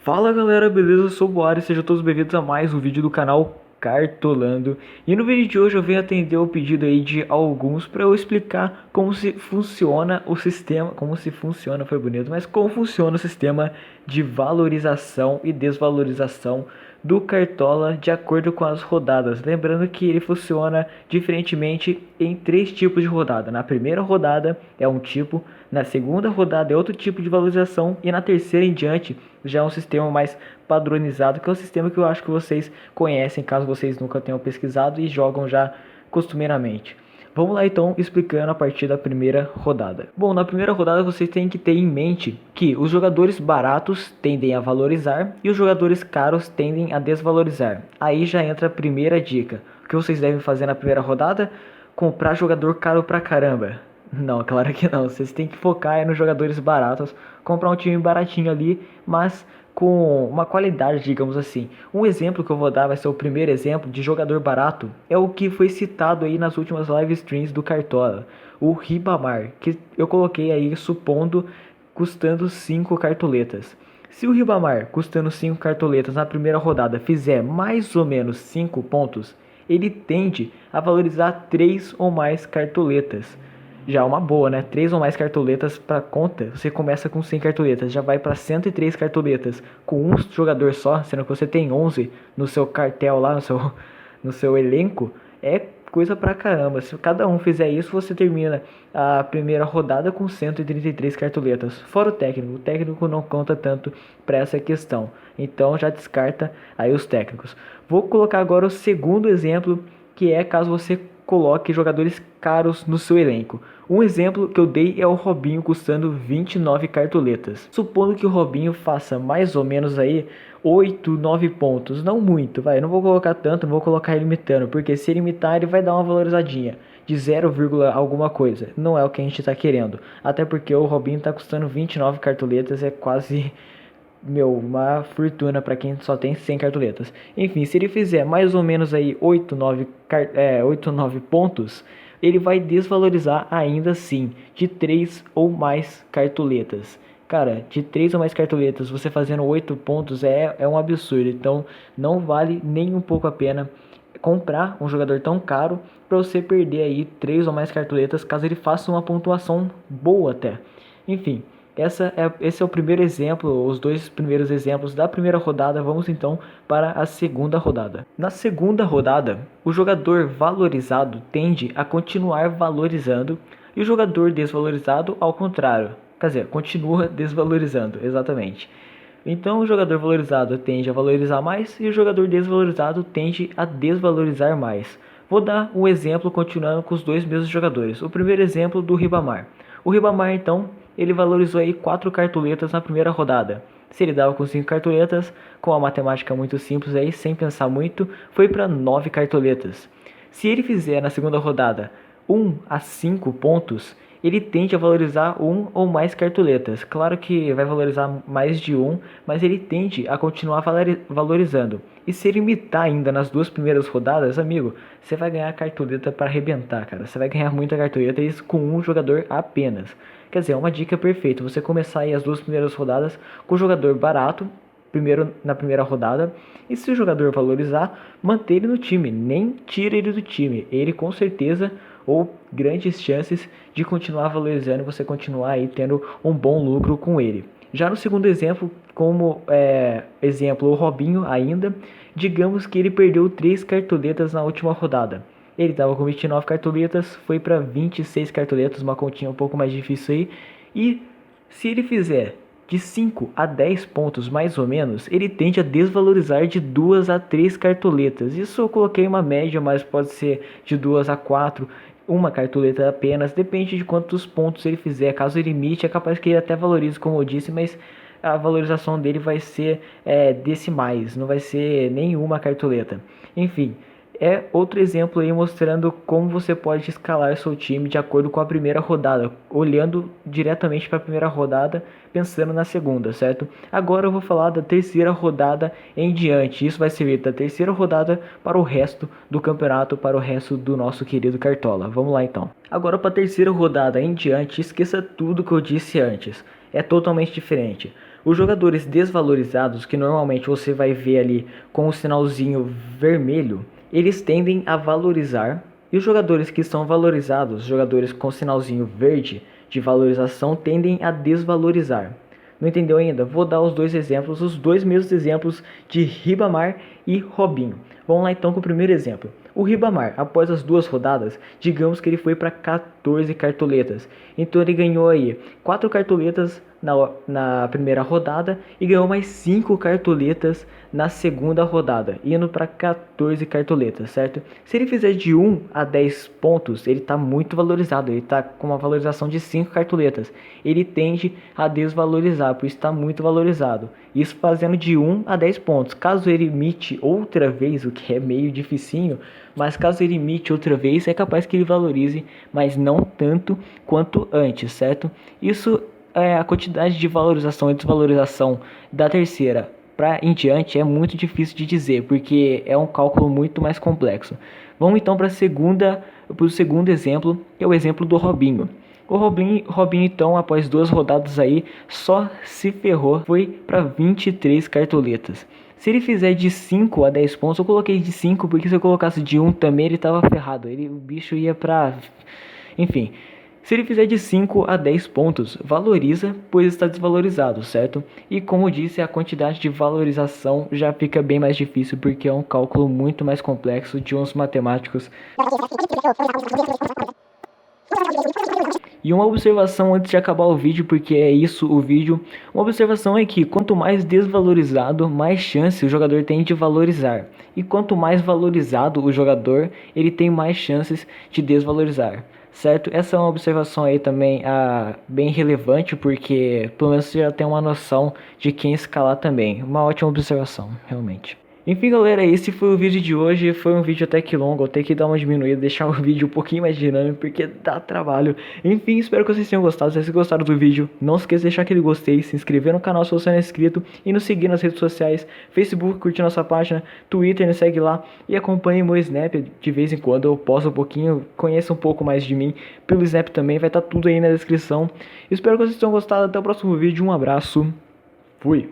Fala galera, beleza? Eu sou o Boari, sejam todos bem-vindos a mais um vídeo do canal Cartolando. E no vídeo de hoje eu venho atender o pedido aí de alguns para eu explicar como se funciona o sistema, foi bonito, mas como funciona o sistema de valorização e desvalorização do Cartola de acordo com as rodadas. Lembrando que ele funciona diferentemente em três tipos de rodada. Na primeira rodada é um tipo, na segunda rodada é outro tipo de valorização e na terceira em diante já é um sistema mais padronizado, que é um sistema que eu acho que vocês conhecem, caso vocês nunca tenham pesquisado e jogam já costumeiramente. Vamos lá então, explicando a partir da primeira rodada. Bom, na primeira rodada vocês têm que ter em mente que os jogadores baratos tendem a valorizar e os jogadores caros tendem a desvalorizar. Aí já entra a primeira dica. O que vocês devem fazer na primeira rodada? Comprar jogador caro pra caramba. Não, claro que não. Vocês têm que focar nos jogadores baratos, comprar um time baratinho ali, mas com uma qualidade, digamos assim. Um exemplo que eu vou dar, vai ser o primeiro exemplo de jogador barato, é o que foi citado aí nas últimas live streams do Cartola, o Ribamar, que eu coloquei aí supondo custando 5 cartoletas. Se o Ribamar, custando 5 cartoletas na primeira rodada, fizer mais ou menos 5 pontos, ele tende a valorizar 3 ou mais cartoletas. Já uma boa, né? 3 ou mais cartoletas para conta. Você começa com 100 cartoletas, já vai para 103 cartoletas com um jogador só, sendo que você tem 11 no seu cartel lá, no seu elenco. É coisa pra caramba. Se cada um fizer isso, você termina a primeira rodada com 133 cartoletas. Fora o técnico não conta tanto para essa questão. Então já descarta aí os técnicos. Vou colocar agora o segundo exemplo, que é caso você coloque jogadores caros no seu elenco. Um exemplo que eu dei é o Robinho custando 29 cartoletas. Supondo que o Robinho faça mais ou menos aí 8, 9 pontos, não muito, não vou colocar tanto, não vou colocar ele imitando, porque se ele imitar ele vai dar uma valorizadinha de 0, alguma coisa. Não é o que a gente está querendo, até porque o Robinho está custando 29 cartoletas, é quase uma fortuna para quem só tem 100 cartoletas. Enfim, se ele fizer mais ou menos aí 8, 9 pontos, ele vai desvalorizar ainda assim de 3 ou mais cartoletas. Cara, de 3 ou mais cartoletas, você fazendo 8 pontos é um absurdo. Então não vale nem um pouco a pena comprar um jogador tão caro para você perder aí 3 ou mais cartoletas caso ele faça uma pontuação boa até. Enfim, esse é o primeiro exemplo, os dois primeiros exemplos da primeira rodada. Vamos então para a segunda rodada. Na segunda rodada, o jogador valorizado tende a continuar valorizando e o jogador desvalorizado ao contrário. Quer dizer, continua desvalorizando, exatamente. Então o jogador valorizado tende a valorizar mais e o jogador desvalorizado tende a desvalorizar mais. Vou dar um exemplo continuando com os dois mesmos jogadores. O primeiro exemplo do Ribamar. O Ribamar então, ele valorizou aí 4 cartoletas na primeira rodada. Se ele dava com 5 cartoletas, com a matemática muito simples aí, sem pensar muito, foi para 9 cartoletas. Se ele fizer na segunda rodada 1 a 5 pontos, ele tende a valorizar 1 ou mais cartoletas. Claro que vai valorizar mais de 1, mas ele tende a continuar valorizando. E se ele imitar ainda nas duas primeiras rodadas, amigo, você vai ganhar cartoleta para arrebentar, cara. Você vai ganhar muita cartoleta e isso com um jogador apenas. Quer dizer, é uma dica perfeita. Você começar aí as duas primeiras rodadas com o jogador barato, na primeira rodada, e se o jogador valorizar, manter ele no time, nem tira ele do time. Ele com certeza, ou grandes chances de continuar valorizando e você continuar aí tendo um bom lucro com ele. Já no segundo exemplo, como exemplo o Robinho ainda, digamos que ele perdeu 3 cartoletas na última rodada. Ele estava com 29 cartoletas, foi para 26 cartoletas, uma continha um pouco mais difícil aí. E se ele fizer de 5 a 10 pontos mais ou menos, ele tende a desvalorizar de 2 a 3 cartoletas. Isso eu coloquei uma média, mas pode ser de 2 a 4, uma cartoleta apenas, depende de quantos pontos ele fizer. Caso ele imite, é capaz que ele até valorize, como eu disse, mas a valorização dele vai ser decimais, não vai ser nenhuma cartoleta. Enfim, é outro exemplo aí mostrando como você pode escalar seu time de acordo com a primeira rodada, olhando diretamente para a primeira rodada, pensando na segunda, certo? Agora eu vou falar da terceira rodada em diante. Isso vai servir da terceira rodada para o resto do campeonato, para o resto do nosso querido Cartola. Vamos lá então. Agora para a terceira rodada em diante, esqueça tudo que eu disse antes. É totalmente diferente. Os jogadores desvalorizados, que normalmente você vai ver ali com o sinalzinho vermelho, eles tendem a valorizar. E os jogadores que são valorizados, jogadores com sinalzinho verde de valorização, tendem a desvalorizar. Não entendeu ainda? Vou dar os dois exemplos, os dois mesmos exemplos de Ribamar e Robinho. Vamos lá então com o primeiro exemplo. O Ribamar, após as 2 rodadas, digamos que ele foi para 14 cartoletas. Então ele ganhou aí 4 cartoletas na primeira rodada e ganhou mais 5 cartoletas na segunda rodada, indo para 14 cartoletas, certo? Se ele fizer de 1 a 10 pontos, ele está muito valorizado, ele está com uma valorização de 5 cartoletas. Ele tende a desvalorizar, por isso está muito valorizado. Isso fazendo de 1 a 10 pontos. Caso ele imite outra vez, o que é meio dificinho, mas caso ele imite outra vez, é capaz que ele valorize, mas não tanto quanto antes, certo? Isso é a quantidade de valorização e desvalorização da terceira para em diante é muito difícil de dizer, porque é um cálculo muito mais complexo. Vamos então para o segundo exemplo, que é o exemplo do Robinho. O Robinho então, após 2 rodadas aí, só se ferrou, foi para 23 cartoletas. Se ele fizer de 5 a 10 pontos, eu coloquei de 5, porque se eu colocasse de 1 também ele tava ferrado, o bicho ia pra... Enfim, se ele fizer de 5 a 10 pontos, valoriza, pois está desvalorizado, certo? E como disse, a quantidade de valorização já fica bem mais difícil, porque é um cálculo muito mais complexo de uns matemáticos. E uma observação antes de acabar o vídeo, porque é isso o vídeo. Uma observação é que quanto mais desvalorizado, mais chance o jogador tem de valorizar. E quanto mais valorizado o jogador, ele tem mais chances de desvalorizar. Certo? Essa é uma observação aí também bem relevante, porque pelo menos você já tem uma noção de quem escalar também. Uma ótima observação, realmente. Enfim, galera, esse foi o vídeo de hoje. Foi um vídeo até que longo, eu tenho que dar uma diminuída, deixar o vídeo um pouquinho mais dinâmico, porque dá trabalho. Enfim, espero que vocês tenham gostado. Se vocês gostaram do vídeo, não se esqueça de deixar aquele gostei, se inscrever no canal se você não é inscrito e nos seguir nas redes sociais, Facebook, curtir nossa página, Twitter, nos segue lá e acompanhe meu Snap. De vez em quando eu posto um pouquinho, conheça um pouco mais de mim pelo Snap também, vai estar tudo aí na descrição. Espero que vocês tenham gostado, até o próximo vídeo, um abraço, fui!